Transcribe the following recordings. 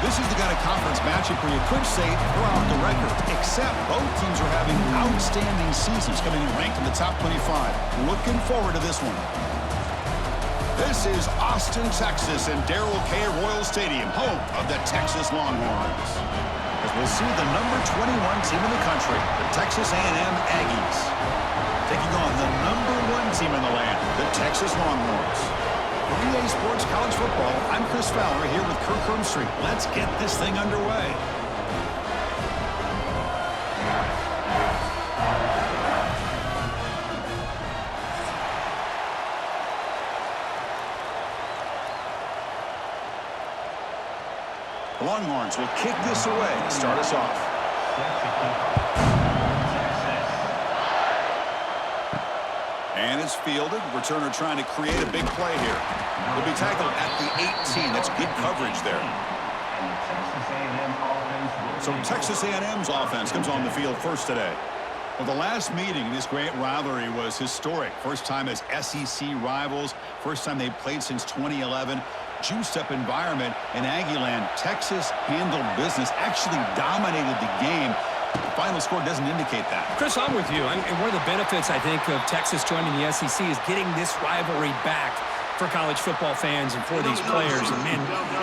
This is the kind of conference matchup where you could say throw out the record, except both teams are having outstanding seasons, coming in ranked in the top 25. Looking forward to this one. This is Austin, Texas, and Darrell K. Royal Stadium, home of the Texas Longhorns. As we'll see the number 21 team in the country, the Texas A&M Aggies, taking on the number 1 team in the land, the Texas Longhorns. For EA Sports College Football, I'm Chris Fowler here with Kirk Herbstreit. Let's get this thing underway. The Longhorns will kick this away to start us off. And it's fielded. Returner trying to create a big play here. Will be tackled at the 18. That's good coverage there. So Texas A&M's offense comes on the field first today. Well, the last meeting in this great rivalry was historic. First time as SEC rivals. First time they've played since 2011. Juiced-up environment in Aggieland. Texas handled business, actually dominated the game. The final score doesn't indicate that. Chris, I'm with you. And one of the benefits, I think, of Texas joining the SEC is getting this rivalry back for college football fans and for these players. And, man,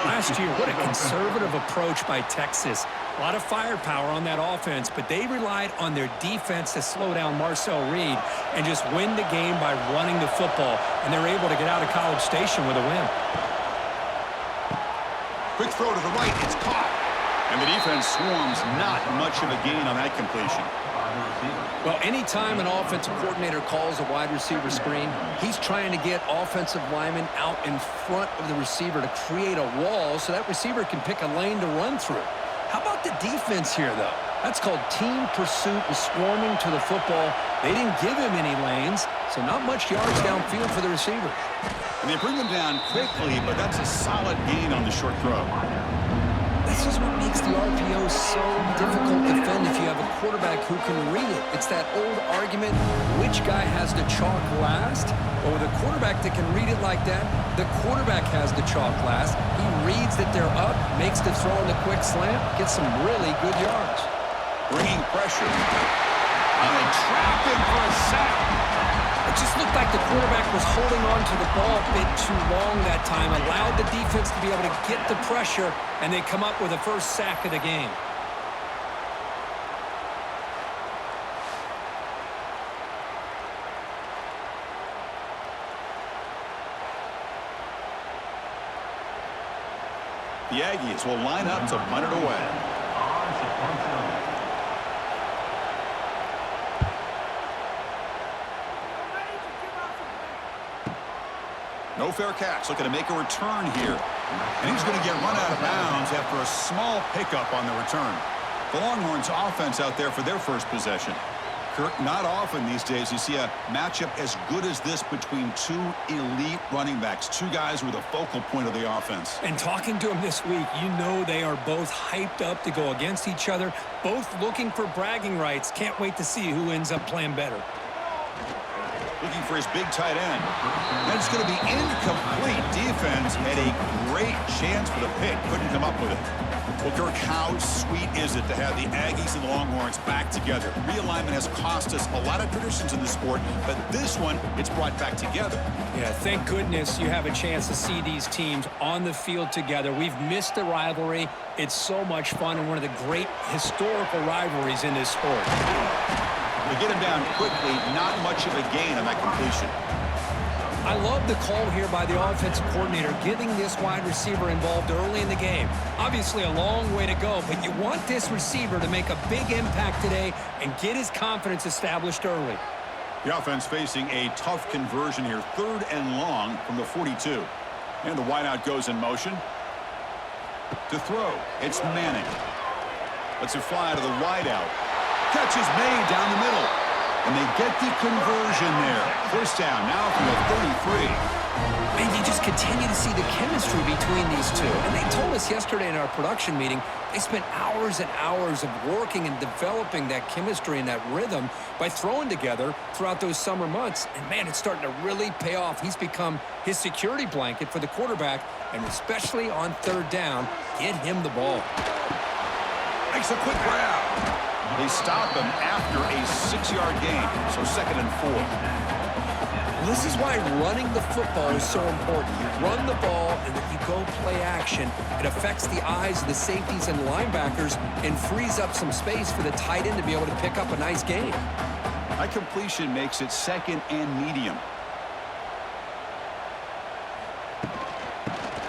last year, what a conservative approach by Texas. A lot of firepower on that offense, but they relied on their defense to slow down Marcel Reed and just win the game by running the football. And they're able to get out of College Station with a win. Quick throw to the right. It's caught. And the defense swarms. Not much of a gain on that completion. Well, anytime an offensive coordinator calls a wide receiver screen, he's trying to get offensive linemen out in front of the receiver to create a wall so that receiver can pick a lane to run through. How about the defense here, though? That's called team pursuit and swarming to the football. They didn't give him any lanes, so not much yards downfield for the receiver. And they bring them down quickly, but that's a solid gain on the short throw. This is what makes the RPO so difficult to defend if you have a quarterback who can read it. It's that old argument, which guy has the chalk last? Well, with a quarterback that can read it like that, the quarterback has the chalk last. He reads that they're up, makes the throw in the quick slant, gets some really good yards. Bringing pressure. And they trap him for a sack. It just looked like the quarterback was holding on to the ball a bit too long that time, allowed the defense to be able to get the pressure, and they come up with the first sack of the game. The Aggies will line up to punt it away. No fair catch. Looking to make a return here. And he's going to get run out of bounds after a small pickup on the return. The Longhorns offense out there for their first possession. Kirk, not often these days you see a matchup as good as this between two elite running backs. Two guys with a focal point of the offense. And talking to them this week, you know they are both hyped up to go against each other, both looking for bragging rights. Can't wait to see who ends up playing better. Looking for his big tight end. That's going to be incomplete. Defense had a great chance for the pick. Couldn't come up with it. Well, Kirk, how sweet is it to have the Aggies and the Longhorns back together? Realignment has cost us a lot of traditions in the sport, but this one, it's brought back together. Yeah, thank goodness you have a chance to see these teams on the field together. We've missed the rivalry. It's so much fun and one of the great historical rivalries in this sport. They get him down quickly, not much of a gain on that completion. I love the call here by the offensive coordinator, getting this wide receiver involved early in the game. Obviously a long way to go, but you want this receiver to make a big impact today and get his confidence established early. The offense facing a tough conversion here, 3rd and long from the 42. And the wideout goes in motion. To throw, it's Manning. Lets it fly to the wideout. Catch is made down the middle. And they get the conversion there. First down now from the 33. And you just continue to see the chemistry between these two. And they told us yesterday in our production meeting, they spent hours and hours of working and developing that chemistry and that rhythm by throwing together throughout those summer months. And, man, it's starting to really pay off. He's become his security blanket for the quarterback, and especially on third down, get him the ball. Makes a quick grab. They stop him after a 6-yard gain, so 2nd and 4. This is why running the football is so important. You run the ball, and then you go play action. It affects the eyes of the safeties and linebackers and frees up some space for the tight end to be able to pick up a nice gain. That completion makes it 2nd and medium.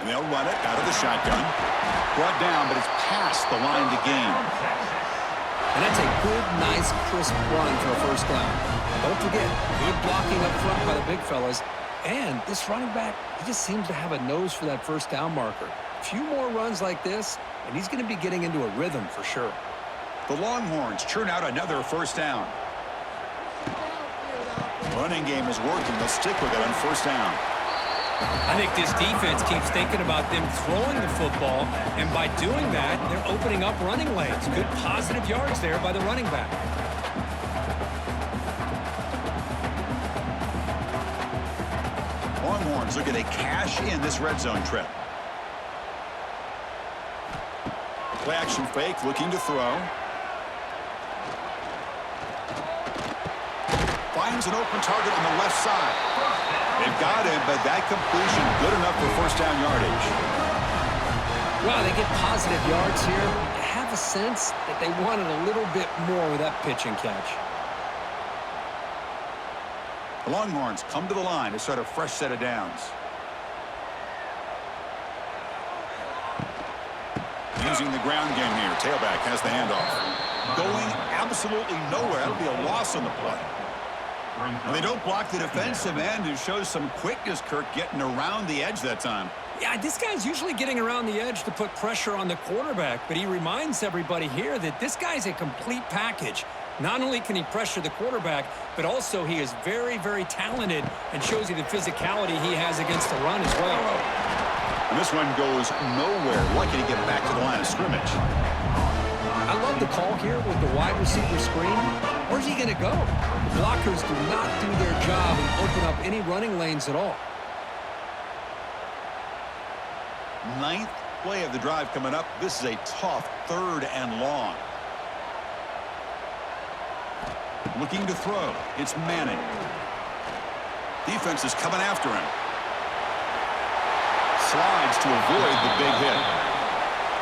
And they'll run it out of the shotgun. Brought down, but it's past the line to gain. And that's a good, nice, crisp run for a first down. Don't forget, good blocking up front by the big fellas. And this running back, he just seems to have a nose for that first down marker. A few more runs like this, and he's going to be getting into a rhythm for sure. The Longhorns churn out another first down. Running game is working. They'll stick with it on first down. I think this defense keeps thinking about them throwing the football, and by doing that, they're opening up running lanes. Good positive yards there by the running back. Longhorns looking to cash in this red zone trip. Play action fake, looking to throw. Finds an open target on the left side. They've got him, but that completion good enough for first down yardage. Well, they get positive yards here. You have a sense that they wanted a little bit more with that pitch and catch. The Longhorns come to the line to start a fresh set of downs. Using the ground game here. Tailback has the handoff. Going absolutely nowhere. That'll be a loss on the play. And they don't block the defensive end, who shows some quickness, Kirk, getting around the edge that time. Yeah, this guy's usually getting around the edge to put pressure on the quarterback, but he reminds everybody here that this guy's a complete package. Not only can he pressure the quarterback, but also he is very, very talented and shows you the physicality he has against the run as well. And this one goes nowhere. Lucky to get back to the line of scrimmage. I love the call here with the wide receiver screen. Where's he going to go? The blockers do not do their job and open up any running lanes at all. 9th play of the drive coming up. This is a tough 3rd and long. Looking to throw. It's Manning. Defense is coming after him. Slides to avoid the big hit.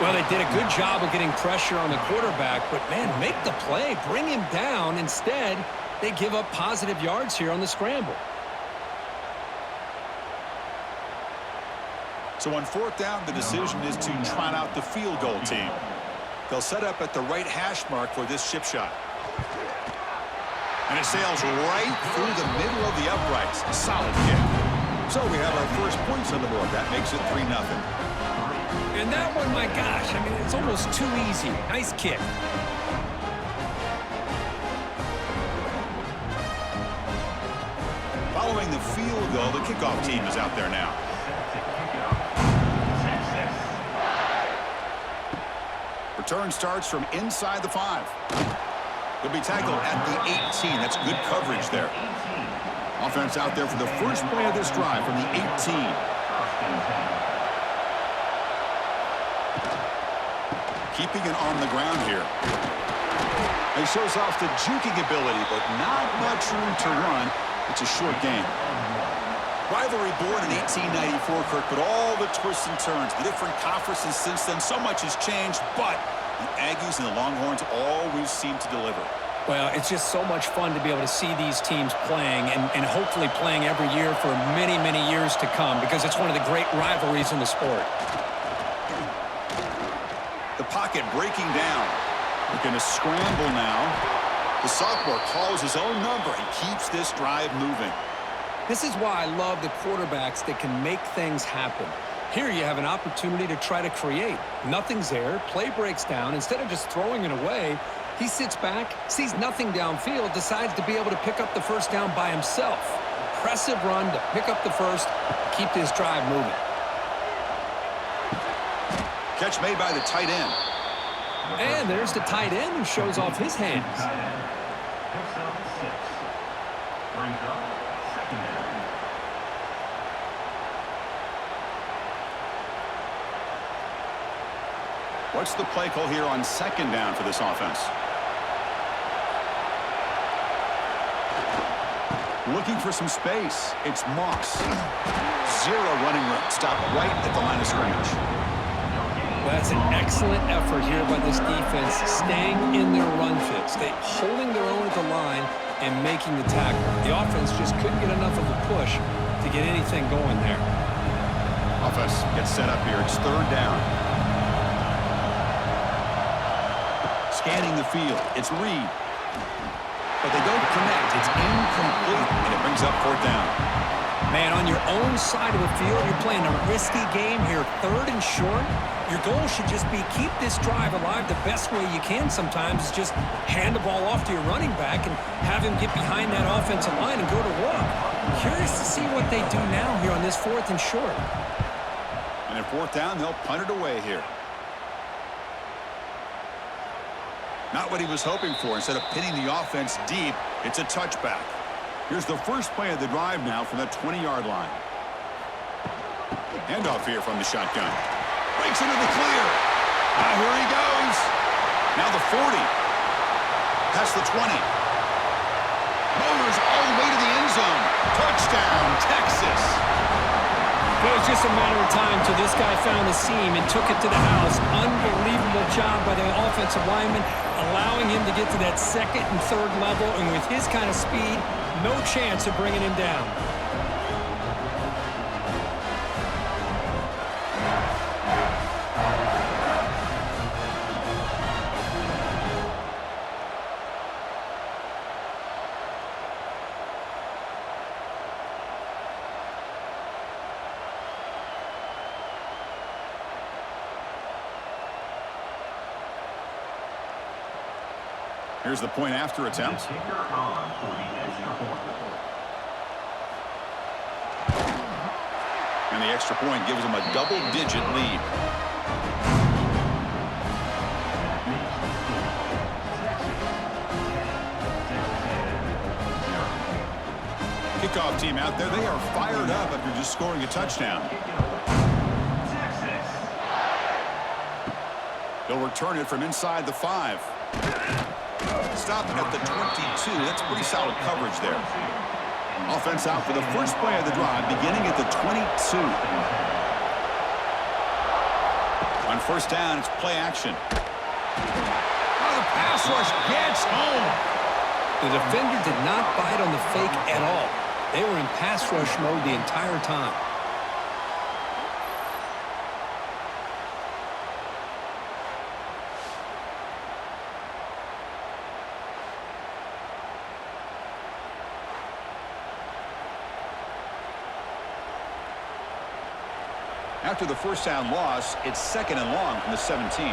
Well, they did a good job of getting pressure on the quarterback, but, man, make the play. Bring him down. Instead, they give up positive yards here on the scramble. So on 4th down, the decision is to trot out the field goal team. They'll set up at the right hash mark for this chip shot. And it sails right through the middle of the uprights. Solid kick. So we have our first points on the board. That makes it 3-0. And that one, my gosh, I mean, it's almost too easy. Nice kick. Following the field goal, the kickoff team is out there now. Return starts from inside the 5. He'll be tackled at the 18. That's good coverage there. Offense out there for the first play of this drive from the 18. Keeping it on the ground here. He shows off the juking ability, but not much room to run. It's a short game. Rivalry born in 1894, Kirk, but all the twists and turns, the different conferences since then, so much has changed, but the Aggies and the Longhorns always seem to deliver. Well, it's just so much fun to be able to see these teams playing and hopefully playing every year for many, many years to come, because it's one of the great rivalries in the sport. The pocket breaking down. They're going to scramble now. The sophomore calls his own number and keeps this drive moving. This is why I love the quarterbacks that can make things happen. Here you have an opportunity to try to create. Nothing's there. Play breaks down. Instead of just throwing it away, he sits back, sees nothing downfield, decides to be able to pick up the first down by himself. impressive run to pick up the first, keep this drive moving. Catch made by the tight end. And there's the tight end who shows off his hands. What's the play call here on second down for this offense? Looking for some space. It's Moss. Zero running room. Stop right at the line of scrimmage. That's an excellent effort here by this defense, staying in their run fit, holding their own at the line and making the tackle. The offense just couldn't get enough of a push to get anything going there. Offense gets set up here. It's third down. Scanning the field. It's Reed. But they don't connect. It's incomplete, and it brings up fourth down. Man, on your own side of the field, you're playing a risky game here, third and short. Your goal should just be keep this drive alive the best way you can sometimes is just hand the ball off to your running back and have him get behind that offensive line and go to work. Curious to see what they do now here on this fourth and short. And at fourth down, they'll punt it away here. Not what he was hoping for. Instead of pinning the offense deep, it's a touchback. Here's the first play of the drive now from the 20-yard line. Handoff here from the shotgun. Breaks into the clear. Here he goes. Now the 40. Past the 20. Motors all the way to the end zone. Touchdown, Texas. It was just a matter of time till this guy found the seam and took it to the house. Unbelievable job by the offensive lineman, allowing him to get to that second and third level, and with his kind of speed, no chance of bringing him down. Here's the point after attempt. And the extra point gives them a double-digit lead. Kickoff team out there, they are fired up after just scoring a touchdown. They'll return it from inside the 5. Stopping at the 22. That's pretty solid coverage there. Offense out for the first play of the drive, beginning at the 22. On first down, it's play action. The pass rush gets home. The defender did not bite on the fake at all. They were in pass rush mode the entire time. After the first down loss, it's second and long from the 17.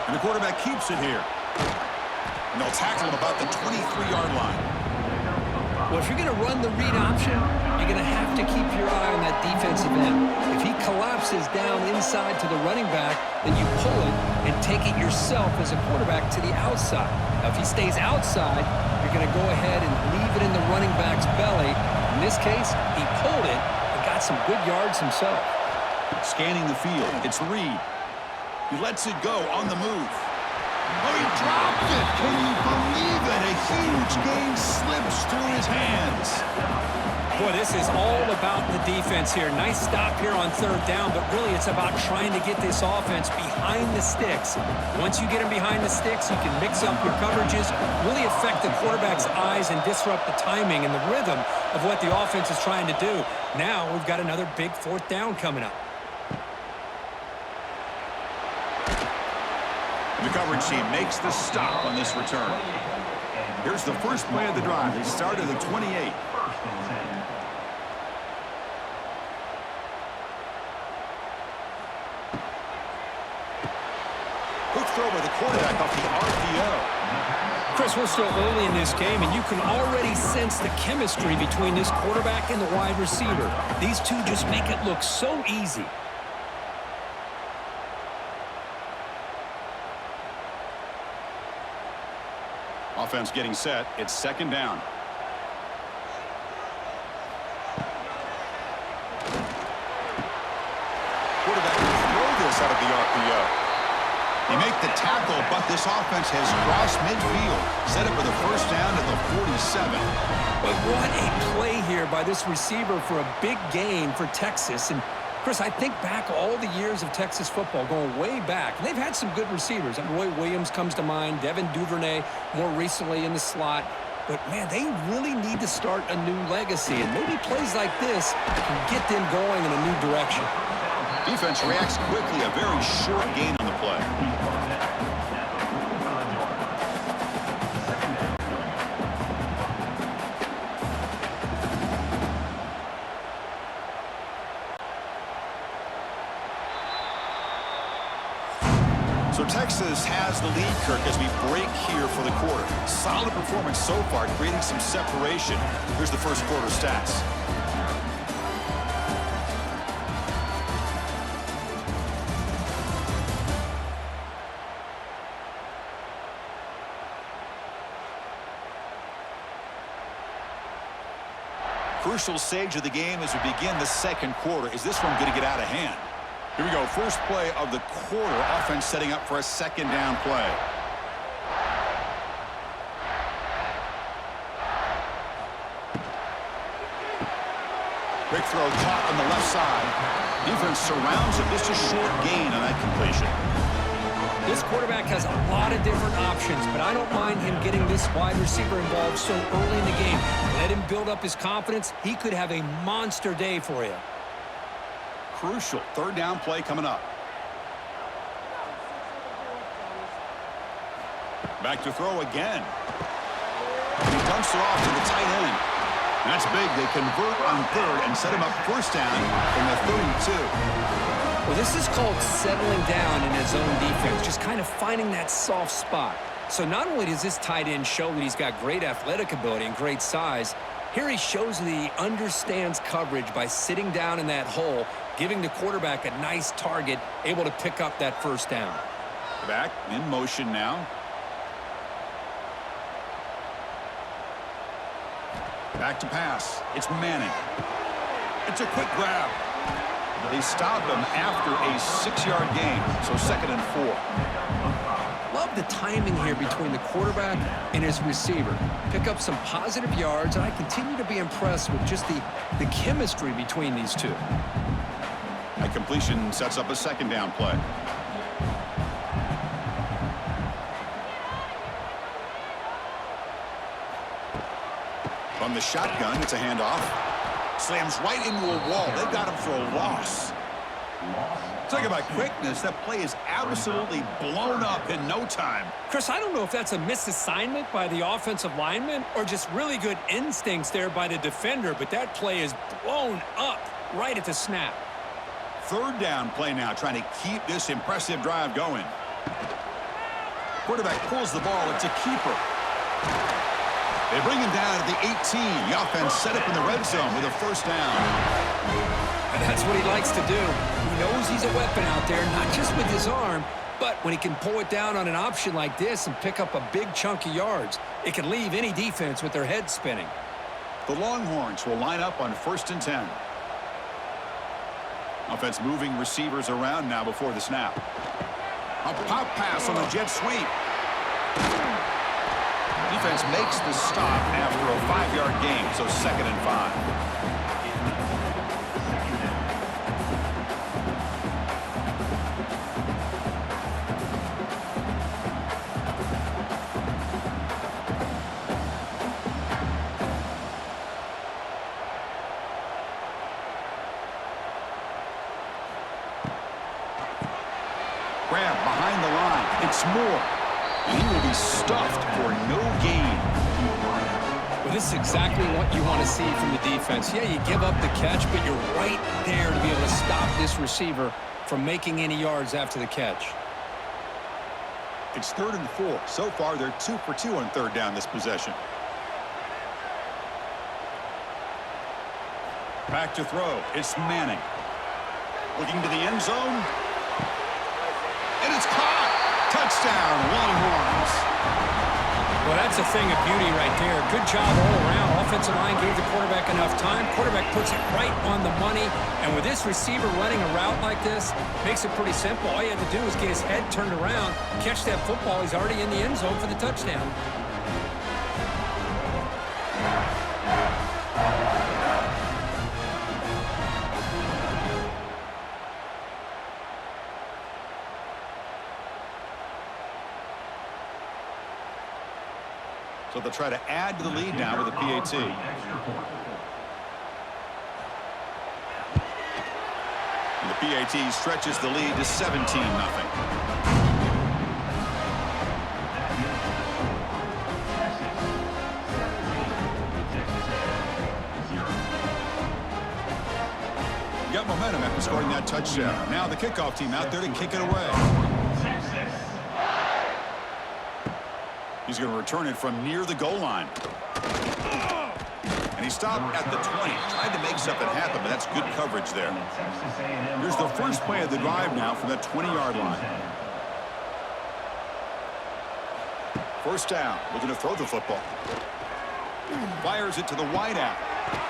And the quarterback keeps it here. And they'll tackle him about the 23-yard line. Well, if you're going to run the read option, you're going to have to keep your eye on that defensive end. If he collapses down inside to the running back, then you pull it and take it yourself as a quarterback to the outside. Now, if he stays outside, you're going to go ahead and leave it in the running back's belly. In this case, he pulled it and got some good yards himself. Scanning the field, it's Reed. He lets it go on the move. Oh, he dropped it! Can you believe it? A huge gain slips through his hands. Boy, this is all about the defense here. Nice stop here on third down, but really it's about trying to get this offense behind the sticks. Once you get them behind the sticks, you can mix up your coverages, really affect the quarterback's eyes and disrupt the timing and the rhythm of what the offense is trying to do. Now we've got another big fourth down coming up. The coverage team makes the stop on this return. Here's the first play of the drive. They start at the 28. Quick throw by the quarterback off the RPO. Chris, we're still early in this game, and you can already sense the chemistry between this quarterback and the wide receiver. These two just make it look so easy. Offense getting set. It's second down. Quarterback will throw this out of the RPO. They make the tackle, but this offense has crossed midfield. Set it for the first down at the 47. But what a play here by this receiver for a big gain for Texas. And Chris, I think back all the years of Texas football, going way back. And they've had some good receivers. And Roy Williams comes to mind, Devin Duvernay more recently in the slot. But, man, they really need to start a new legacy. And maybe plays like this can get them going in a new direction. Defense reacts quickly. A very short gain on the play. So Texas has the lead, Kirk, as we break here for the quarter. Solid performance so far, creating some separation. Here's the first quarter stats. Crucial stage of the game as we begin the second quarter. Is this one going to get out of hand? Here we go. First play of the quarter. Offense setting up for a second down play. Quick throw caught on the left side. Defense surrounds it. Just a short gain on that completion. This quarterback has a lot of different options, but I don't mind him getting this wide receiver involved so early in the game. Let him build up his confidence. He could have a monster day for you. Crucial third down play coming up. Back to throw again. He dumps it off to the tight end. That's big. They convert on third and set him up first down from the 32. Well, this is called settling down in his own defense, just kind of finding that soft spot. So not only does this tight end show that he's got great athletic ability and great size, here he shows that he understands coverage by sitting down in that hole, giving the quarterback a nice target, able to pick up that first down. Back in motion now. Back to pass. It's Manning. It's a quick grab. They stop him after a 6-yard gain, so second and 4. Love the timing here between the quarterback and his receiver. Pick up some positive yards, and I continue to be impressed with just the chemistry between these two. A completion sets up a second down play. From the shotgun, it's a handoff. Slams right into a wall. They've got him for a loss. Talk about quickness. That play is absolutely blown up in no time. Chris, I don't know if that's a misassignment by the offensive lineman or just really good instincts there by the defender, but that play is blown up right at the snap. Third down play now, trying to keep this impressive drive going. Quarterback pulls the ball. It's a keeper. They bring him down at the 18. The offense set up in the red zone with a first down. And that's what he likes to do. He knows he's a weapon out there, not just with his arm, but when he can pull it down on an option like this and pick up a big chunk of yards, it can leave any defense with their head spinning. The Longhorns will line up on 1st and 10. Offense moving receivers around now before the snap. A pop pass on the jet sweep. Defense makes the stop after a 5-yard gain, so second and 5. Grab behind the line. It's Moore. And he will be stuffed for no gain. Well, this is exactly what you want to see from the defense. Yeah, you give up the catch, but you're right there to be able to stop this receiver from making any yards after the catch. It's 3rd and 4. So far, they're 2 for 2 on 3rd down this possession. Back to throw. It's Manning. Looking to the end zone. And it's caught. Touchdown, Longhorns. Well, that's a thing of beauty right there. Good job all around. Offensive line gave the quarterback enough time. Quarterback puts it right on the money. And with this receiver running a route like this, makes it pretty simple. All you have to do is get his head turned around, catch that football. He's already in the end zone for the touchdown. So they'll try to add to the lead now with a PAT. And the PAT stretches the lead to 17-0. Got momentum after scoring that touchdown. Now the kickoff team out there to kick it away. He's going to return it from near the goal line. And he stopped at the 20. Tried to make something happen, but that's good coverage there. Here's the first play of the drive now from that 20-yard line. First down. Looking to throw the football. Fires it to the wideout.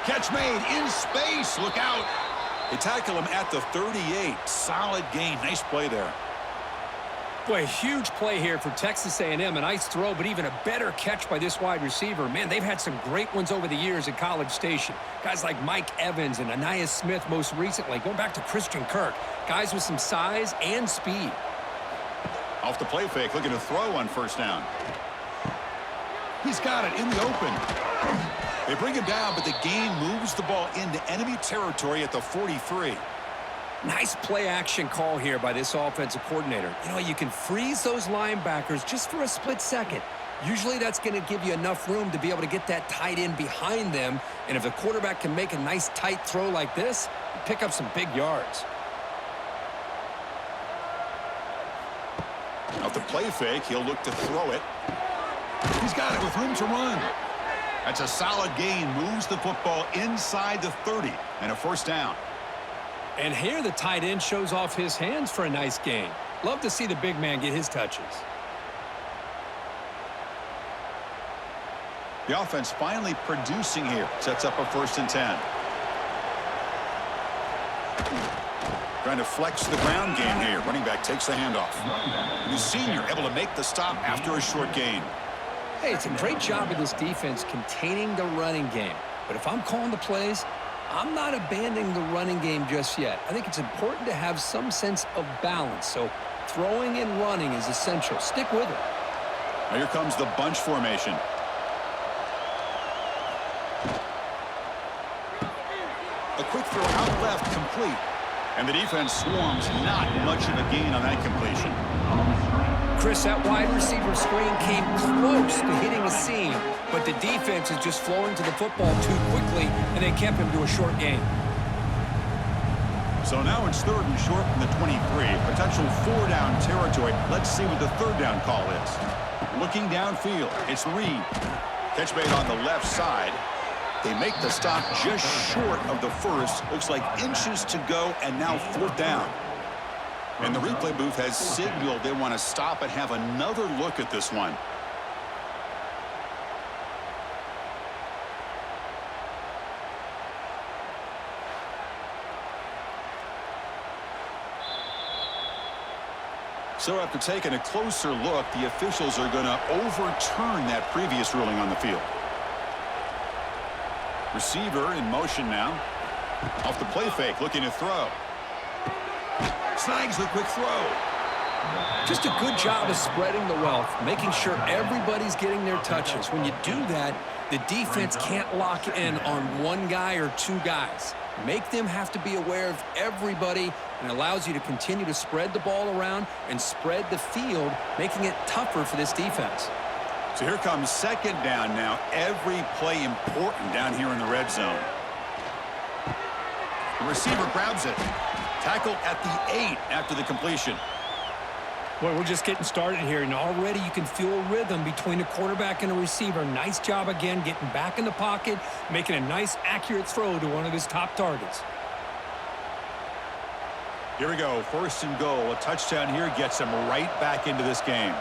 Catch made in space. Look out. They tackle him at the 38. Solid gain. Nice play there. Boy, a huge play here for Texas A&M. A nice throw, but even a better catch by this wide receiver. Man, they've had some great ones over the years at College Station. Guys like Mike Evans and Anais Smith most recently. Going back to Christian Kirk. Guys with some size and speed. Off the play fake, looking to throw on first down. He's got it in the open. They bring him down, but the gain moves the ball into enemy territory at the 43. Nice play action call here by this offensive coordinator. You know, you can freeze those linebackers just for a split second. Usually that's going to give you enough room to be able to get that tight end behind them. And if the quarterback can make a nice tight throw like this, pick up some big yards. Off the play fake, he'll look to throw it. He's got it with room to run. That's a solid gain. Moves the football inside the 30 and a first down. And here the tight end shows off his hands for a nice gain. Love to see the big man get his touches. The offense finally producing here. Sets up a 1st and 10. Trying to flex the ground game here. Running back takes the handoff. The senior able to make the stop after a short gain. Hey, it's a great job of this defense containing the running game. But if I'm calling the plays, I'm not abandoning the running game just yet. I think it's important to have some sense of balance. So throwing and running is essential. Stick with it. Now here comes the bunch formation. A quick throw out left, complete. And the defense swarms. Not much of a gain on that completion. Chris, that wide receiver screen came close to hitting a seam, but the defense is just flowing to the football too quickly, and they kept him to a short gain. So now it's 3rd and short from the 23. Potential 4-down territory. Let's see what the 3rd down call is. Looking downfield, it's Reed. Catch made on the left side. They make the stop just short of the first. Looks like inches to go, and now 4th down. And the replay booth has signaled they want to stop and have another look at this one. So after taking a closer look, the officials are going to overturn that previous ruling on the field. Receiver in motion now. Off the play fake, looking to throw. Snags the quick throw. Just a good job of spreading the wealth, making sure everybody's getting their touches. When you do that, the defense can't lock in on one guy or two guys. Make them have to be aware of everybody, and allows you to continue to spread the ball around and spread the field, making it tougher for this defense. So here comes 2nd down now. Every play important down here in the red zone. The receiver grabs it. Tackled at the 8 after the completion. Well, we're just getting started here, and already you can feel a rhythm between the quarterback and the receiver. Nice job again getting back in the pocket, making a nice, accurate throw to one of his top targets. Here we go, 1st and goal. A touchdown here gets him right back into this game.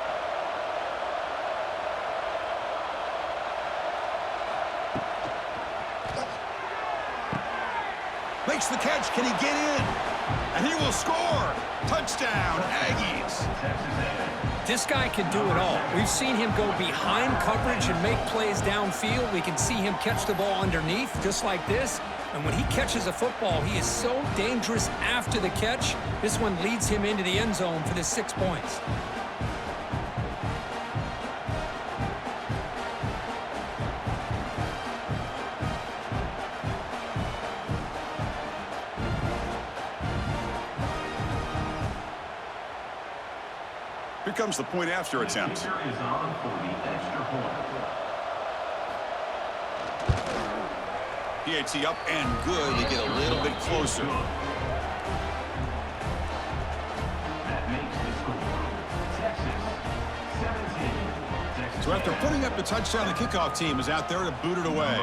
Makes the catch. Can he get in? And he will score. Touchdown, Aggies. This guy can do it all. We've seen him go behind coverage and make plays downfield. We can see him catch the ball underneath, just like this. And when he catches a football, he is so dangerous after the catch. This one leads him into the end zone for the 6 points. Here comes the point after attempt. PAT up and good. They get a little bit closer. So after putting up the touchdown, the kickoff team is out there to boot it away.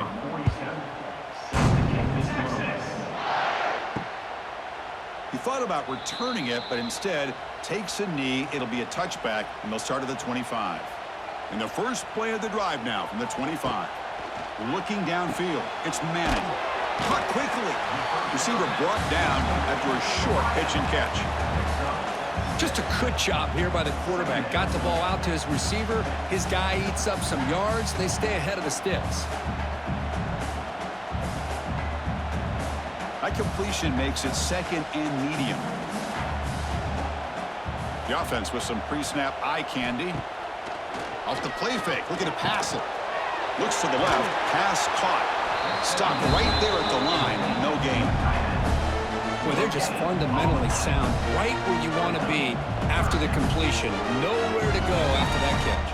He thought about returning it, but instead takes a knee. It'll be a touchback, and they'll start at the 25. And the first play of the drive now from the 25. Looking downfield. It's Manning. Caught quickly. Receiver brought down after a short pitch and catch. Just a good job here by the quarterback. Got the ball out to his receiver. His guy eats up some yards. They stay ahead of the Stix. That completion makes it 2nd and medium. The offense with some pre-snap eye candy. Off the play fake. Looking to pass it. Looks to the left. Pass caught. Stopped right there at the line. No gain. Well, they're just fundamentally sound. Right where you want to be after the completion. Nowhere to go after that catch.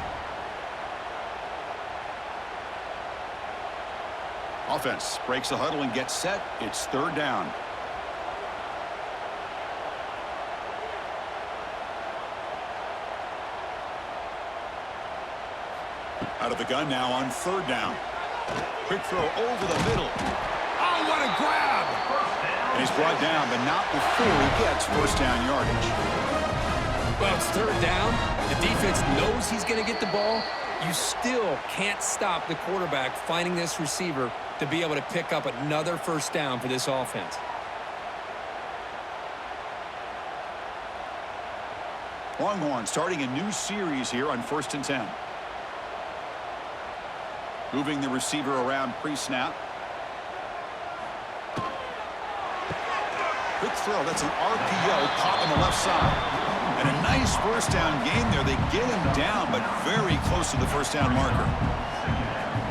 Offense breaks the huddle and gets set. It's 3rd down. Out of the gun now on 3rd down. Quick throw over the middle. Oh, what a grab! And he's brought down, but not before he gets 1st down yardage. Well, it's 3rd down. The defense knows he's going to get the ball. You still can't stop the quarterback finding this receiver to be able to pick up another 1st down for this offense. Longhorn starting a new series here on 1st and 10. Moving the receiver around pre-snap. Quick throw. That's an RPO caught on the left side. And a nice 1st down gain there. They get him down, but very close to the 1st down marker.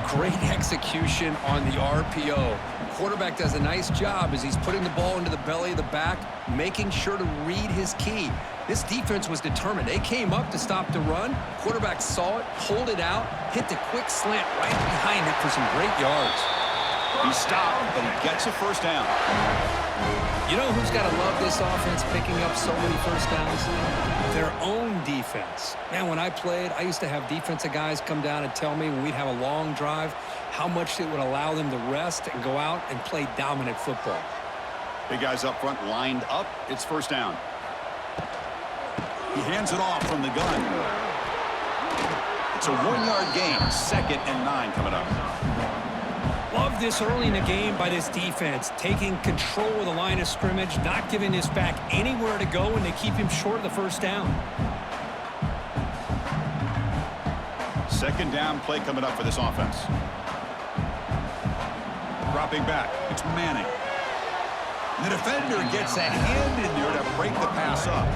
Great execution on the RPO. Quarterback does a nice job as he's putting the ball into the belly of the back, making sure to read his key. This defense was determined. They came up to stop the run. Quarterback saw it, pulled it out, hit the quick slant right behind it for some great yards. He stopped, but he gets a 1st down. You know who's got to love this offense picking up so many 1st downs? Their own defense. Man, when I played, I used to have defensive guys come down and tell me when we'd have a long drive how much it would allow them to rest and go out and play dominant football. Big guys up front lined up. It's 1st down. He hands it off from the gun. It's a 1-yard gain. 2nd and 9 coming up. Love this early in the game by this defense, taking control of the line of scrimmage, not giving this back anywhere to go, and they keep him short of the 1st down. 2nd down play coming up for this offense. Dropping back. It's Manning. And the defender gets a hand in there to break the pass up.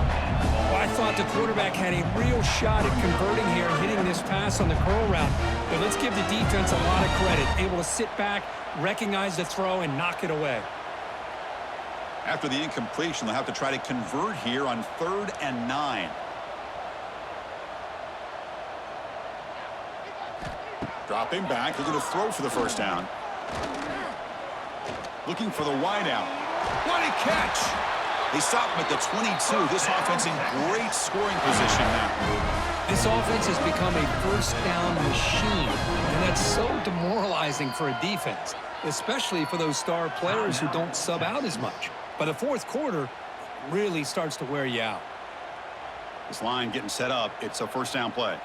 Well, I thought the quarterback had a real shot at converting here and hitting this pass on the curl route. But let's give the defense a lot of credit. Able to sit back, recognize the throw, and knock it away. After the incompletion, they'll have to try to convert here on 3rd and 9. Dropping back, looking to throw for the 1st down. Looking for the wideout. What a catch! They stop him at the 22. This offense in great scoring position now. This offense has become a first down machine, and that's so demoralizing for a defense, especially for those star players who don't sub out as much. By the fourth quarter, it really starts to wear you out. This line getting set up. It's a first down play.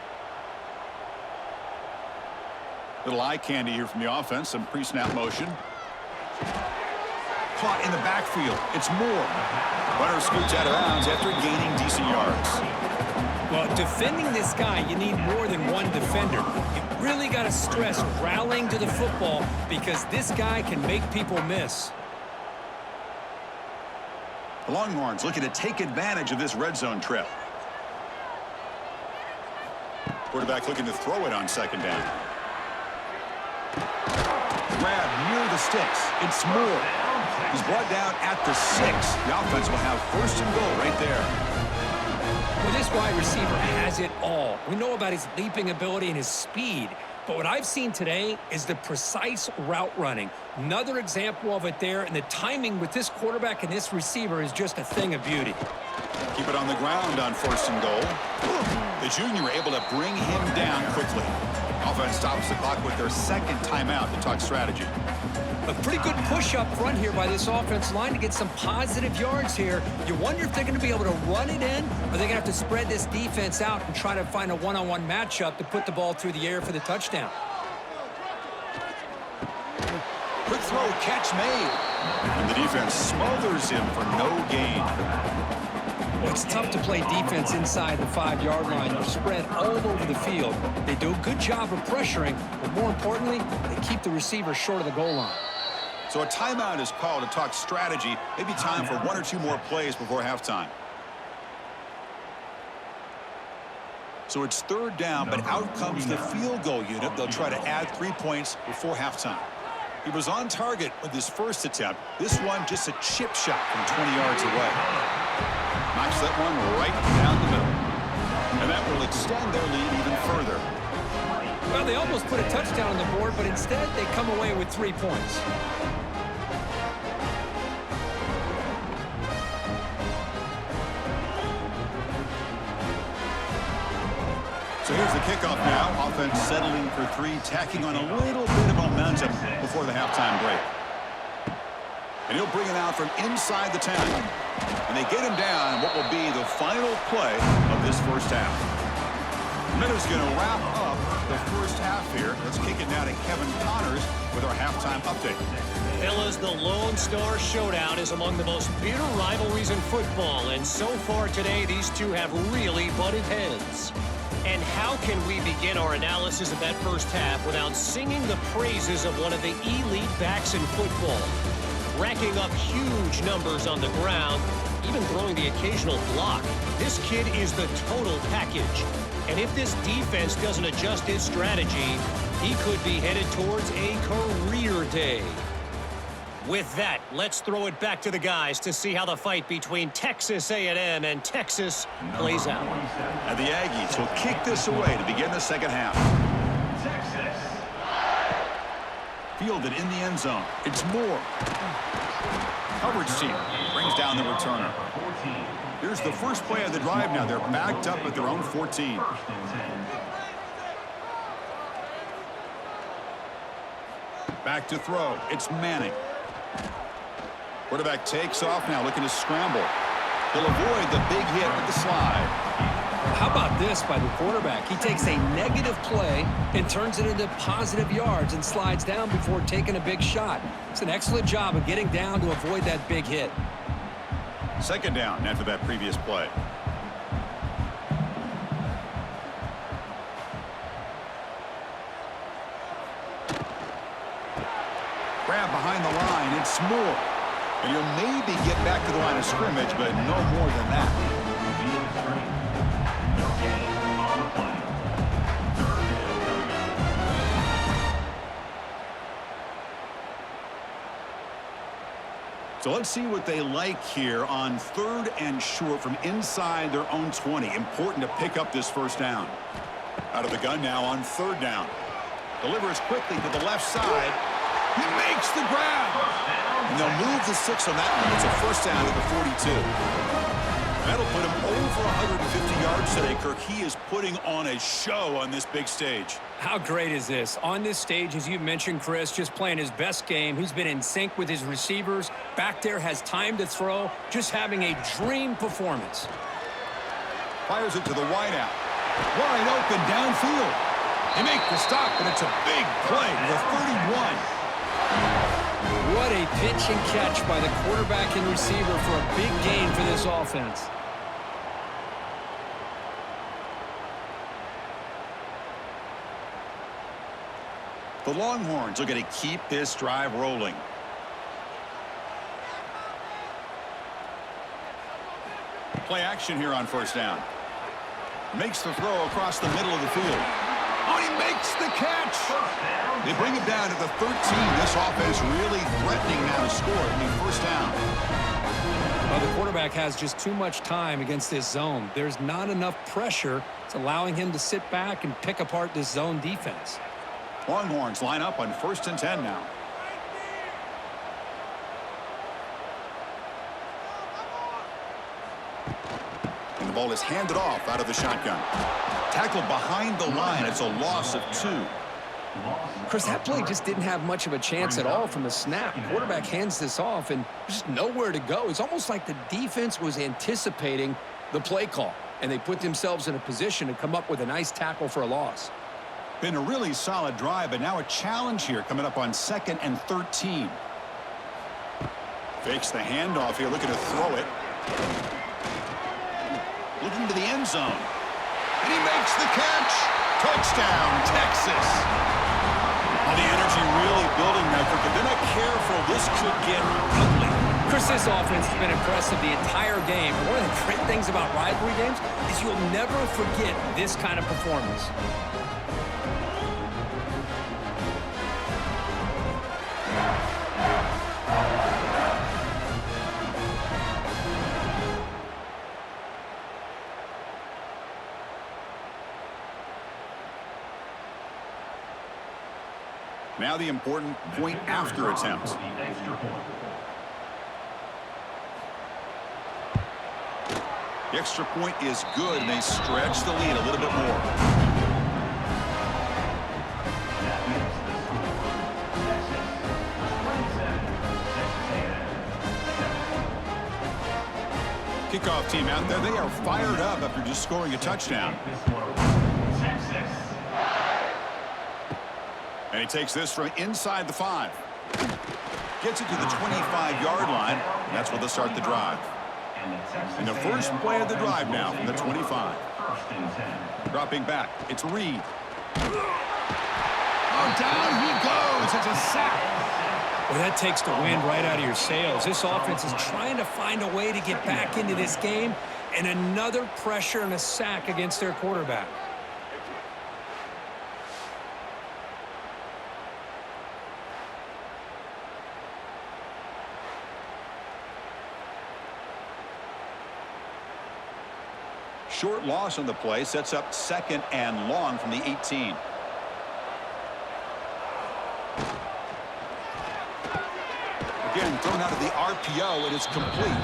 Little eye candy here from the offense. Some pre-snap motion. Caught in the backfield. It's Moore. Runner scoots out of bounds after gaining decent yards. Well, defending this guy, you need more than one defender. You really got to stress rallying to the football because this guy can make people miss. The Longhorns looking to take advantage of this red zone trip. Quarterback looking to throw it on second down. Grab near the sticks. It's Moore. He's brought down at the 6. The offense will have first and goal right there. Well, this wide receiver has it all. We know about his leaping ability and his speed, but what I've seen today is the precise route running. Another example of it there, and the timing with this quarterback and this receiver is just a thing of beauty. Keep it on the ground on first and goal. The junior able to bring him down quickly. Offense stops the clock with their second timeout to talk strategy. A pretty good push up front here by this offensive line to get some positive yards here. You wonder if they're going to be able to run it in, or they're going to have to spread this defense out and try to find a one-on-one matchup to put the ball through the air for the touchdown. Quick throw, catch made. And the defense smothers him for no gain. Well, it's tough to play defense inside the 5-yard line. They're spread all over the field. They do a good job of pressuring, but more importantly, they keep the receiver short of the goal line. So a timeout is called to talk strategy. Maybe time for 1 or 2 more plays before halftime. So it's third down, but out comes the field goal unit. They'll try to add 3 points before halftime. He was on target with his first attempt. This one just a chip shot from 20 yards away. Knocks that one right down the middle. And that will extend their lead even further. Well, they almost put a touchdown on the board, but instead they come away with 3 points. So here's the kickoff now. Offense settling for 3, tacking on a little bit of momentum before the halftime break. And he'll bring it out from inside the 10. And they get him down what will be the final play of this first half. Minutes going to wrap up the first half here. Let's kick it now to Kevin Connors with our halftime update. Fellas, the Lone Star Showdown is among the most bitter rivalries in football. And so far today, these two have really butted heads. And how can we begin our analysis of that first half without singing the praises of one of the elite backs in football? Racking up huge numbers on the ground, even throwing the occasional block. This kid is the total package. And if this defense doesn't adjust his strategy, he could be headed towards a career day. With that, let's throw it back to the guys to see how the fight between Texas A&M and Texas plays out. And the Aggies will kick this away to begin the second half. Fielded in the end zone. It's Moore. Coverage team brings down the returner. Here's the first play of the drive now. They're backed up at their own 14. Back to throw. It's Manning. Quarterback takes off now, looking to scramble. He'll avoid the big hit with the slide. How about this by the quarterback? He takes a negative play and turns it into positive yards and slides down before taking a big shot. It's an excellent job of getting down to avoid that big hit. Second down after that previous play. Grab behind the line. It's Moore. And he'll maybe get back to the line of scrimmage, but no more than that. So let's see what they like here on 3rd and short from inside their own 20. Important to pick up this first down. Out of the gun now on 3rd down. Delivers quickly to the left side. He makes the grab. And they'll move the 6 on that one. It's a first down at the 42. That'll put him over 150 yards today, Kirk. He is putting on a show on this big stage. How great is this? On this stage, as you mentioned, Chris, just playing his best game. He's been in sync with his receivers. Back there, has time to throw. Just having a dream performance. Fires it to the wideout. Wide open downfield. They make the stop, but it's a big play to the 31. What a pitch and catch by the quarterback and receiver for a big gain for this offense. The Longhorns are going to keep this drive rolling. Play action here on first down. Makes the throw across the middle of the field. Oh, he makes the catch. They bring it down to the 13. This offense really threatening now to score. It'll be first down. Well, the quarterback has just too much time against this zone. There's not enough pressure. It's allowing him to sit back and pick apart this zone defense. Longhorns line up on 1st and 10 now. And the ball is handed off out of the shotgun. Tackled behind the line. It's a loss of 2. Chris, that play just didn't have much of a chance at all from the snap. Quarterback hands this off, and there's just nowhere to go. It's almost like the defense was anticipating the play call, and they put themselves in a position to come up with a nice tackle for a loss. Been a really solid drive, but now a challenge here coming up on 2nd and 13. Fakes the handoff here, looking to throw it. Looking to the end zone. And he makes the catch. Touchdown, Texas. Well, the energy really building now. If they're not careful, this could get ugly. Chris, this offense has been impressive the entire game. And one of the great things about rivalry games is you'll never forget this kind of performance. Now the important point after attempt. The extra point is good, and they stretch the lead a little bit more. Kickoff team out there, they are fired up after just scoring a touchdown. And he takes this from inside the 5. Gets it to the 25-yard line. And that's where they'll start the drive. And the first play of the drive now from the 25. Dropping back. It's Reed. Oh, down he goes. It's a sack. Well, that takes the wind right out of your sails. This offense is trying to find a way to get back into this game. And another pressure and a sack against their quarterback. Short loss on the play sets up 2nd and long from the 18. Again, thrown out of the RPO, and it's complete.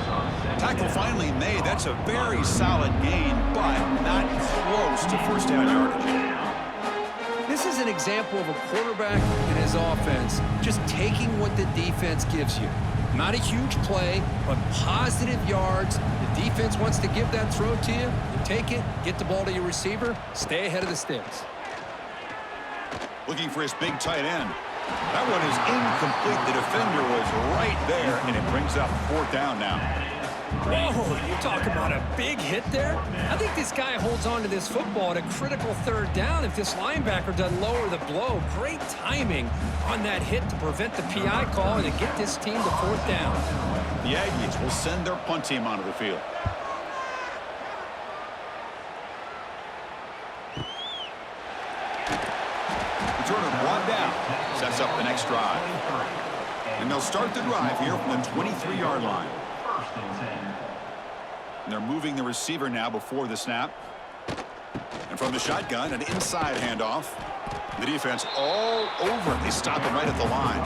Tackle finally made. That's a very solid gain, but not close to first down yardage. This is an example of a quarterback and his offense just taking what the defense gives you. Not a huge play, but positive yards. The defense wants to give that throw to you. You take it, get the ball to your receiver, stay ahead of the sticks. Looking for his big tight end. That one is incomplete. The defender was right there, and it brings up 4th down now. Whoa, you talk about a big hit there. I think this guy holds on to this football at a critical 3rd down if this linebacker doesn't lower the blow. Great timing on that hit to prevent the PI call and to get this team to 4th down. The Aggies will send their punt team onto the field. Returner brought down. Sets up the next drive. And they'll start the drive here from the 23-yard line. And they're moving the receiver now before the snap. And from the shotgun, an inside handoff. The defense all over it. They stop him right at the line.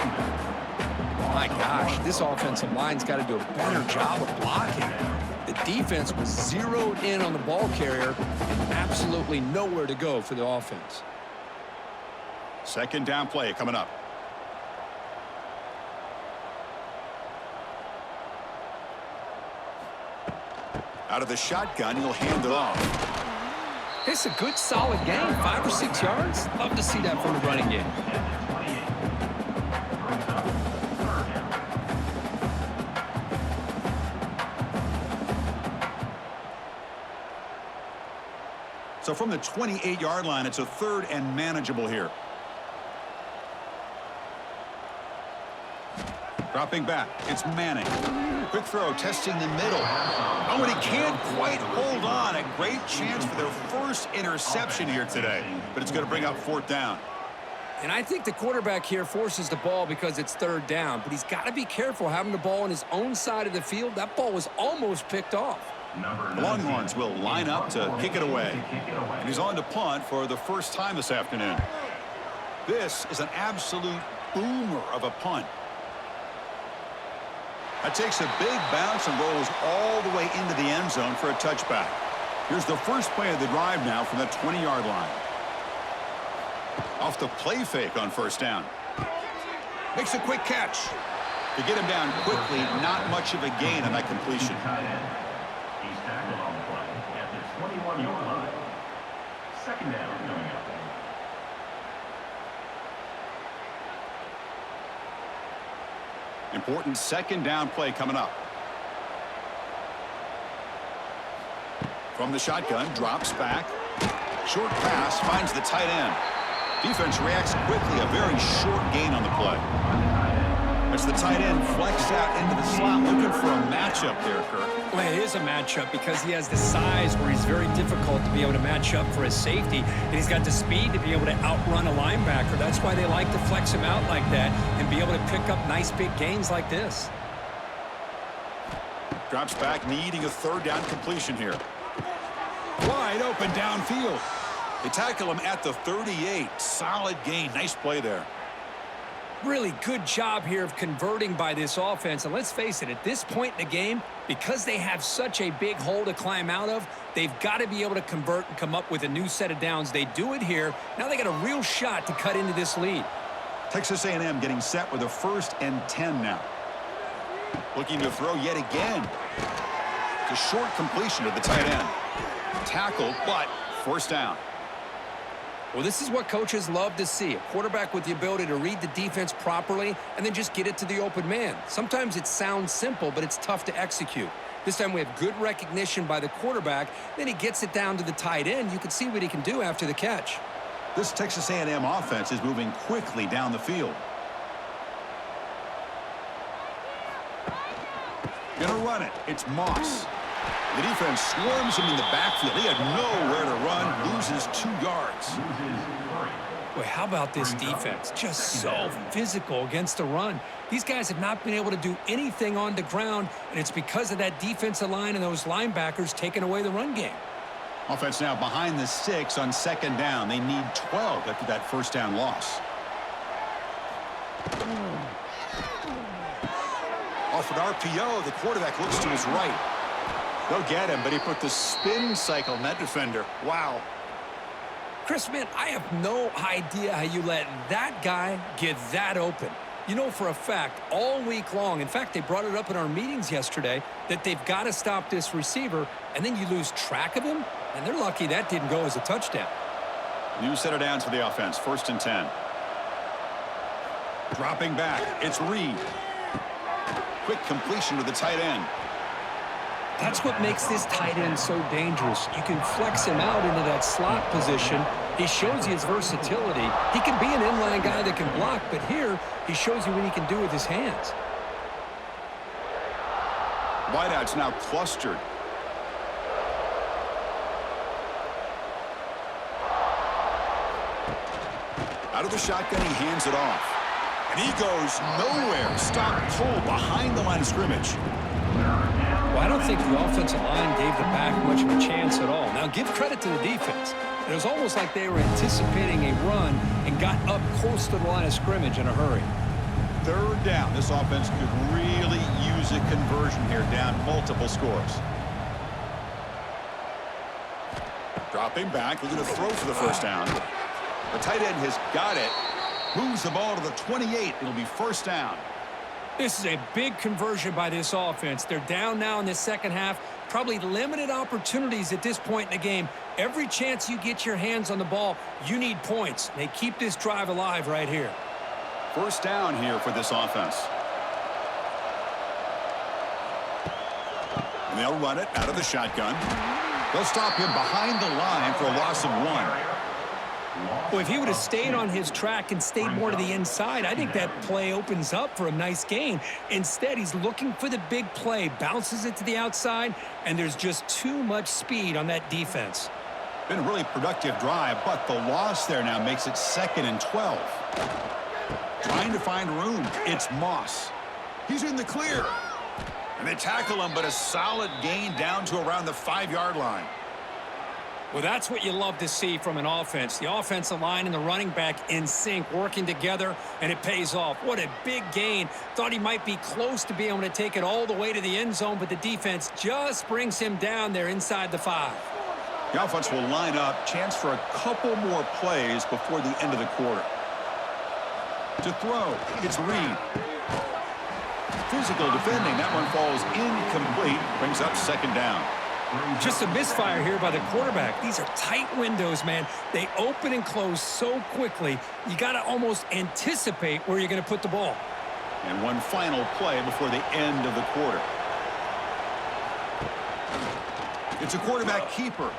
My gosh, this offensive line's got to do a better job of blocking. The defense was zeroed in on the ball carrier and absolutely nowhere to go for the offense. Second down play coming up. Out of the shotgun, he'll hand it off. It's a good, solid game, 5 or 6 yards. Love to see that from the running game. So from the 28-yard line, it's a 3rd and manageable here. Dropping back, it's Manning. Quick throw, testing the middle. Oh, and he can't quite hold on. A great chance for their first interception here today, but it's going to bring up 4th down. And I think the quarterback here forces the ball because it's 3rd down, but he's got to be careful having the ball on his own side of the field. That ball was almost picked off. The Longhorns will line up to kick it away. And he's on to punt for the first time this afternoon. This is an absolute boomer of a punt. That takes a big bounce and rolls all the way into the end zone for a touchback. Here's the first play of the drive now from the 20-yard line. Off the play fake on 1st down. Makes a quick catch. To get him down quickly, not much of a gain on that completion. He's tackled on the play at the 21-yard line. 2nd down coming up. Important 2nd down play coming up. From the shotgun, drops back. Short pass, finds the tight end. Defense reacts quickly, a very short gain on the play. As the tight end flexed out into the slot, looking for a matchup there, Kirk. Well, it is a matchup because he has the size where he's very difficult to be able to match up for his safety, and he's got the speed to be able to outrun a linebacker. That's why they like to flex him out like that and be able to pick up nice big gains like this. Drops back, needing a 3rd down completion here. Wide open downfield. They tackle him at the 38. Solid gain. Nice play there. Really good job here of converting by this offense. And let's face it, at this point in the game, because they have such a big hole to climb out of, they've got to be able to convert and come up with a new set of downs. They do it here. Now they got a real shot to cut into this lead. Texas A&M getting set with a 1st and 10 now. Looking to throw yet again. It's a short completion to the tight end. Tackled, but 1st down. Well, this is what coaches love to see. A quarterback with the ability to read the defense properly and then just get it to the open man. Sometimes it sounds simple, but it's tough to execute. This time we have good recognition by the quarterback. Then he gets it down to the tight end. You can see what he can do after the catch. This Texas A&M offense is moving quickly down the field. Gonna run it. It's Moss. The defense swarms him in the backfield. He had nowhere to run, loses 2 yards. Boy, how about this defense? Just so physical against the run. These guys have not been able to do anything on the ground, and it's because of that defensive line and those linebackers taking away the run game. Offense now behind the 6 on 2nd down. They need 12 after that 1st down loss. Off an RPO, the quarterback looks to his right. They'll get him, but he put the spin cycle on that defender. Wow. Chris, man, I have no idea how you let that guy get that open. You know for a fact, all week long, in fact, they brought it up in our meetings yesterday, that they've got to stop this receiver, and then you lose track of him, and they're lucky that didn't go as a touchdown. New set of downs for the offense, 1st and 10. Dropping back, it's Reed. Quick completion to the tight end. That's what makes this tight end so dangerous. You can flex him out into that slot position. He shows you his versatility. He can be an inline guy that can block, but here he shows you what he can do with his hands. Wideout's now clustered. Out of the shotgun, he hands it off. And he goes nowhere. Stop cold behind the line of scrimmage. Well, I don't think the offensive line gave the back much of a chance at all. Now, give credit to the defense. It was almost like they were anticipating a run and got up close to the line of scrimmage in a hurry. Third down. This offense could really use a conversion here, down multiple scores. Dropping back, looking to throw for the first down. The tight end has got it. Moves the ball to the 28. It'll be first down. This is a big conversion by this offense. They're down now in the second half. Probably limited opportunities at this point in the game. Every chance you get your hands on the ball, you need points. They keep this drive alive right here. First down here for this offense. And they'll run it out of the shotgun. They'll stop him behind the line for a loss of 1. Well, if he would have stayed on his track and stayed more to the inside, I think that play opens up for a nice gain. Instead, he's looking for the big play, bounces it to the outside, and there's just too much speed on that defense. Been a really productive drive, but the loss there now makes it 2nd and 12. Trying to find room. It's Moss. He's in the clear. And they tackle him, but a solid gain down to around the 5-yard line. Well, that's what you love to see from an offense. The offensive line and the running back in sync, working together, and it pays off. What a big gain. Thought he might be close to being able to take it all the way to the end zone, but the defense just brings him down there inside the 5. The offense will line up. Chance for a couple more plays before the end of the quarter. To throw, it's Reed. Physical defending. That one falls incomplete. Brings up 2nd down. Just a misfire here by the quarterback. These are tight windows, man. They open and close so quickly, you got to almost anticipate where you're going to put the ball. And one final play before the end of the quarter. It's a quarterback keeper.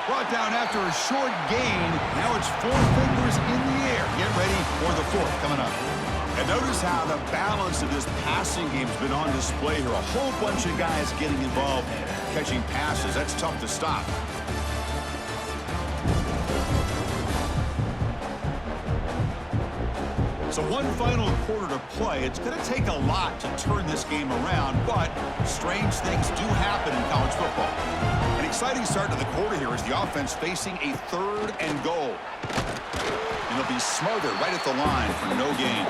Brought down after a short gain. Now it's 4 fingers in the air. Get ready for the 4th coming up. And notice how the balance of this passing game has been on display here. A whole bunch of guys getting involved, catching passes. That's tough to stop. So one final quarter to play. It's going to take a lot to turn this game around, but strange things do happen in college football. An exciting start to the quarter here as the offense facing a 3rd and goal. And they'll be smothered right at the line for no gain.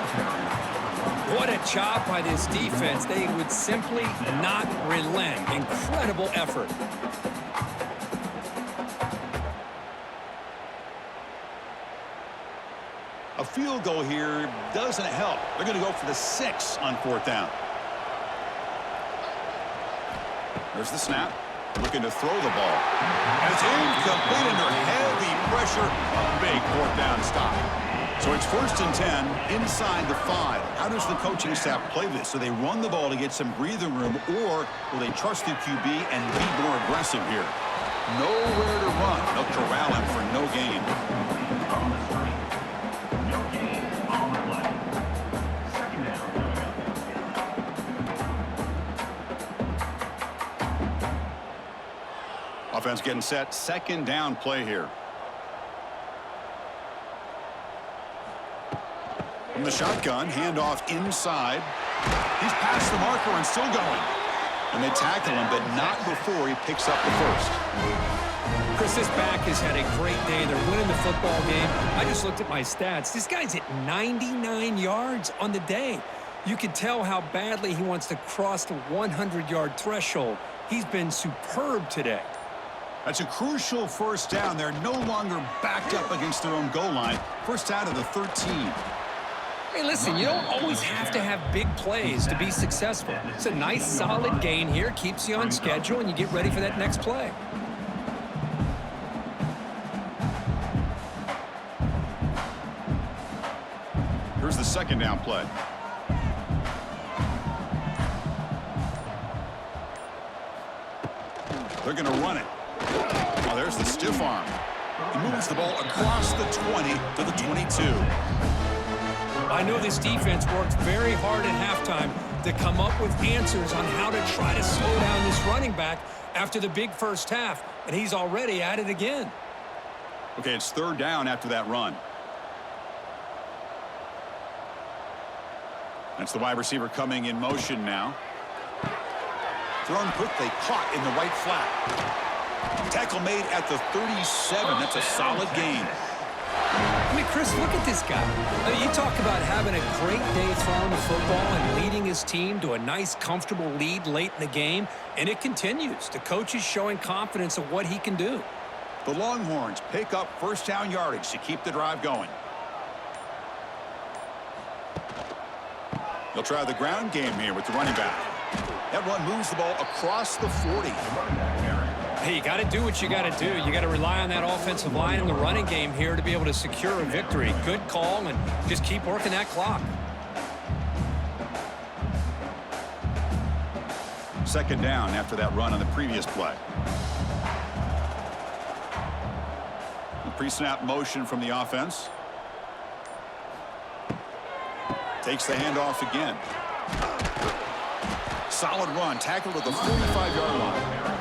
What a job by this defense. They would simply not relent. Incredible effort. A field goal here doesn't help. They're going to go for the 6 on 4th down. There's the snap. Looking to throw the ball. And it's incomplete under heavy pressure. A big 4th down stop. So it's 1st and 10 inside the 5. How does the coaching staff play this? Do they run the ball to get some breathing room, or will they trust the QB and be more aggressive here? Nowhere to run. They'll corral him for no gain. On the screen. No gain on the play. 2nd down coming up. Offense getting set. 2nd down play here. From the shotgun, handoff inside. He's past the marker and still going. And they tackle him, but not before he picks up the 1st. Chris, this back has had a great day. They're winning the football game. I just looked at my stats. This guy's at 99 yards on the day. You can tell how badly he wants to cross the 100-yard threshold. He's been superb today. That's a crucial 1st down. They're no longer backed up against their own goal line. 1st out of the 13. Hey, listen, you don't always have to have big plays to be successful. It's a nice, solid gain here. Keeps you on schedule, and you get ready for that next play. Here's the 2nd down play. They're going to run it. Oh, there's the stiff arm. He moves the ball across the 20 to the 22. I know this defense worked very hard at halftime to come up with answers on how to try to slow down this running back after the big 1st half, and he's already at it again. Okay, it's 3rd down after that run. That's the wide receiver coming in motion now. Thrown quickly, caught in the right flat. Tackle made at the 37. That's a solid gain. I mean, Chris, look at this guy. I mean, you talk about having a great day throwing the football and leading his team to a nice, comfortable lead late in the game, and it continues. The coach is showing confidence of what he can do. The Longhorns pick up first down yardage to keep the drive going. They'll try the ground game here with the running back. That run moves the ball across the 40. Hey, you got to do what you got to do. You got to rely on that offensive line in the running game here to be able to secure a victory. Good call, and just keep working that clock. Second down after that run on the previous play. The pre-snap motion from the offense. Takes the handoff again. Solid run, tackled at the 45-yard line.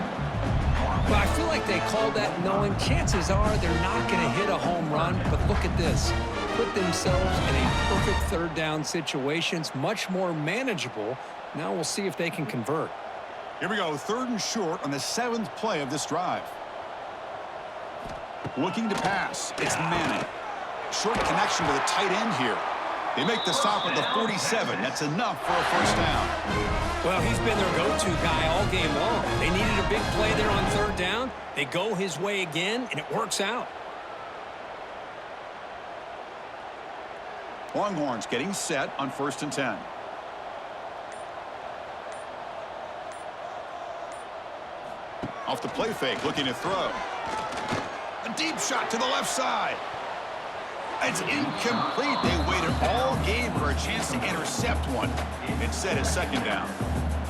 Well, I feel like they called that knowing chances are they're not going to hit a home run, but look at this. Put themselves in a perfect third down situation. It's much more manageable. Now we'll see if they can convert. Here we go, third and short on the 7th play of this drive. Looking to pass, it's Manning. Short connection with a tight end here. They make the stop at the 47. That's enough for a first down. Well, he's been their go-to guy all game long. They needed a big play there on third down. They go his way again, and it works out. Longhorns getting set on 1st and 10. Off the play fake, looking to throw. A deep shot to the left side. It's incomplete. They waited all game for a chance to intercept one. Instead, it's second down.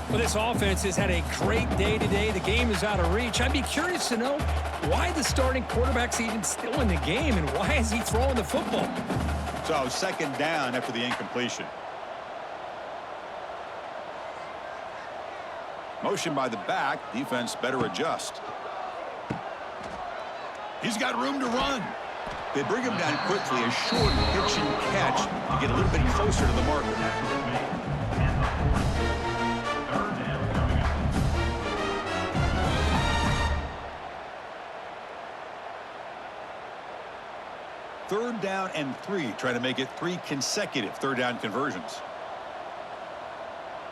Well, this offense has had a great day today. The game is out of reach. I'd be curious to know why the starting quarterback's even still in the game, and why is he throwing the football? So, second down after the incompletion. Motion by the back. Defense better adjust. He's got room to run. They bring him down quickly, a short pitch and catch to get a little bit closer to the marker. Third down and 3, trying to make it 3 consecutive third down conversions.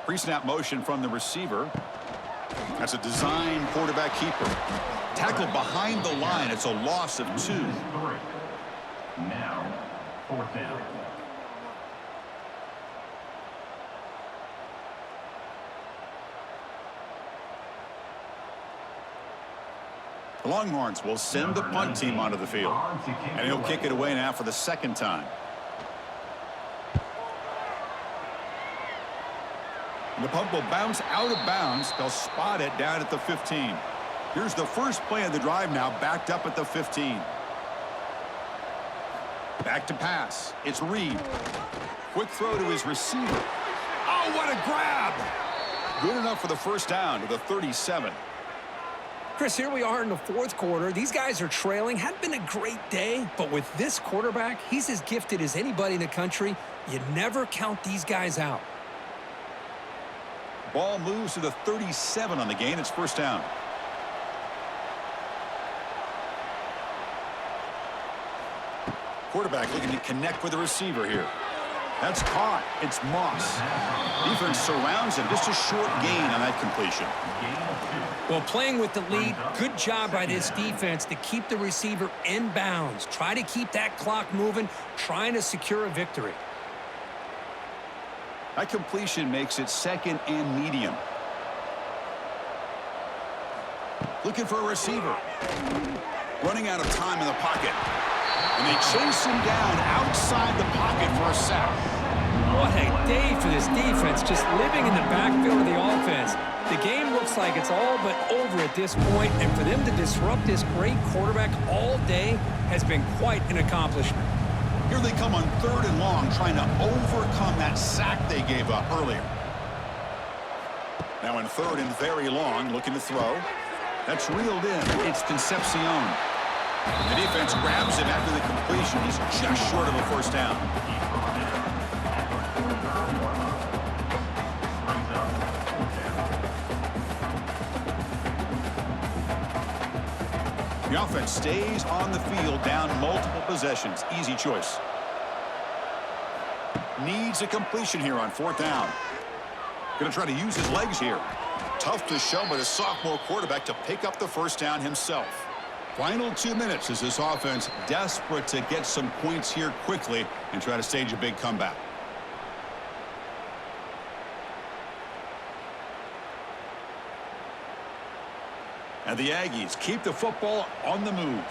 Pre-snap motion from the receiver. That's a design quarterback keeper. Tackled behind the line. It's a loss of 2. Now, 4th down. The Longhorns will send the punt team onto the field. And he'll kick it away now for the second time. And the punt will bounce out of bounds. They'll spot it down at the 15. Here's the first play of the drive now, backed up at the 15. Back to pass. It's Reed. Quick throw to his receiver. Oh, what a grab! Good enough for the first down to the 37. Chris, here we are in the 4th quarter. These guys are trailing. Hadn't been a great day, but with this quarterback, he's as gifted as anybody in the country. You never count these guys out. Ball moves to the 37 on the gain. It's first down. Quarterback looking to connect with the receiver here. That's caught. It's Moss. Defense surrounds him. Just a short gain on that completion. Well, playing with the lead, good job by this defense to keep the receiver in bounds. Try to keep that clock moving, trying to secure a victory. That completion makes it second and medium. Looking for a receiver. Running out of time in the pocket. And they chase him down outside the pocket for a sack. What a day for this defense, just living in the backfield of the offense. The game looks like it's all but over at this point, and for them to disrupt this great quarterback all day has been quite an accomplishment. Here they come on 3rd and long, trying to overcome that sack they gave up earlier. Now in 3rd and very long, looking to throw. That's reeled in. It's Concepcion. The defense grabs him after the completion. He's just short of a first down. The offense stays on the field, down multiple possessions. Easy choice. Needs a completion here on 4th down. Going to try to use his legs here. Tough to show, but a sophomore quarterback to pick up the first down himself. Final 2 minutes as this offense desperate to get some points here quickly and try to stage a big comeback. And the Aggies keep the football on the move.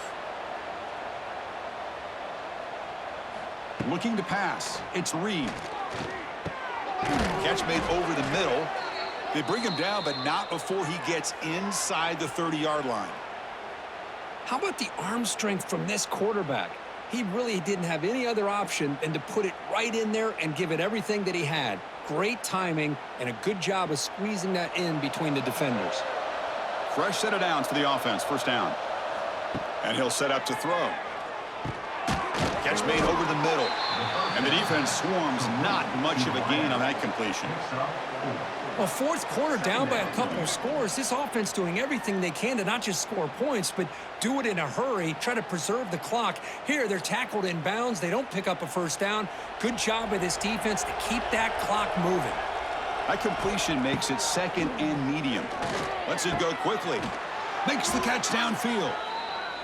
Looking to pass. It's Reed. Catch made over the middle. They bring him down, but not before he gets inside the 30-yard line. How about the arm strength from this quarterback? He really didn't have any other option than to put it right in there and give it everything that he had. Great timing and a good job of squeezing that in between the defenders. Fresh set of downs for the offense. First down. And he'll set up to throw. Catch made over the middle. And the defense swarms. Not much of a gain on that completion. Well, fourth quarter down by a couple of scores. This offense doing everything they can to not just score points, but do it in a hurry, try to preserve the clock. Here, they're tackled in bounds. They don't pick up a first down. Good job by this defense to keep that clock moving. That completion makes it second and medium. Lets it go quickly. Makes the catch downfield.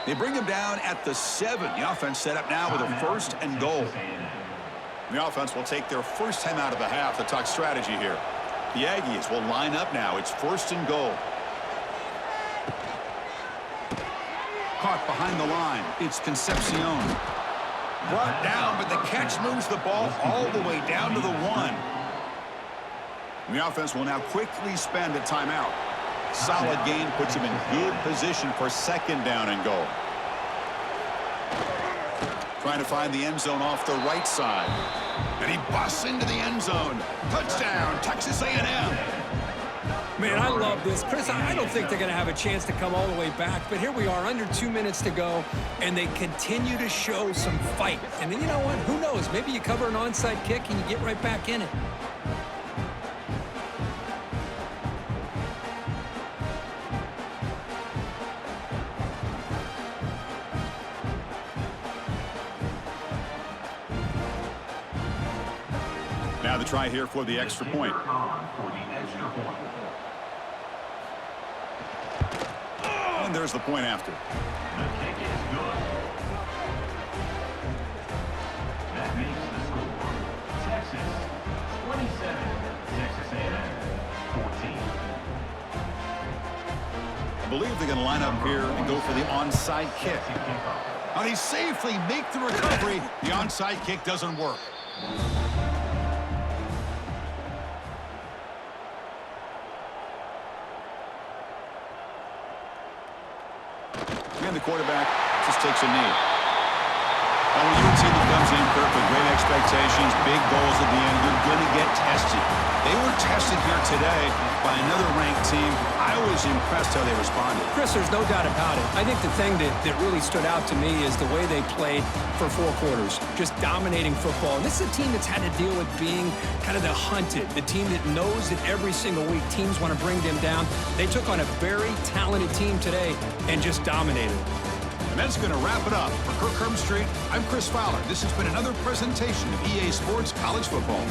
They bring him down at the 7. The offense set up now with a 1st and goal. The offense will take their first time out of the half to talk strategy here. The Aggies will line up now. It's 1st and goal. Caught behind the line. It's Concepcion. Brought down, but the catch moves the ball all the way down to the 1. And the offense will now quickly spend a timeout. Solid gain puts him in good position for 2nd down and goal. Trying to find the end zone off the right side. And he busts into the end zone. Touchdown, Texas A&M. Man, I love this. Chris, I don't think they're going to have a chance to come all the way back, but here we are, under 2 minutes to go, and they continue to show some fight. And then, you know what? Who knows? Maybe you cover an onside kick and you get right back in it. Now the try here for the extra point. And there's the point after. The kick is good. That makes the score Texas 27, Texas A&M 14. I believe they're going to line up here and go for the onside kick. How they safely make the recovery. The onside kick doesn't work. And the quarterback just takes a knee. Now, when you're a team that comes in, Kirk, with great expectations, big goals at the end, you're going to get tested. They were tested here today by another ranked team. I was impressed how they responded. Chris, there's no doubt about it. I think the thing that really stood out to me is the way they played for 4 quarters, just dominating football. And this is a team that's had to deal with being kind of the hunted, the team that knows that every single week teams want to bring them down. They took on a very talented team today and just dominated. And that's going to wrap it up. For Kirk Street, I'm Chris Fowler. This has been another presentation of EA Sports College Football.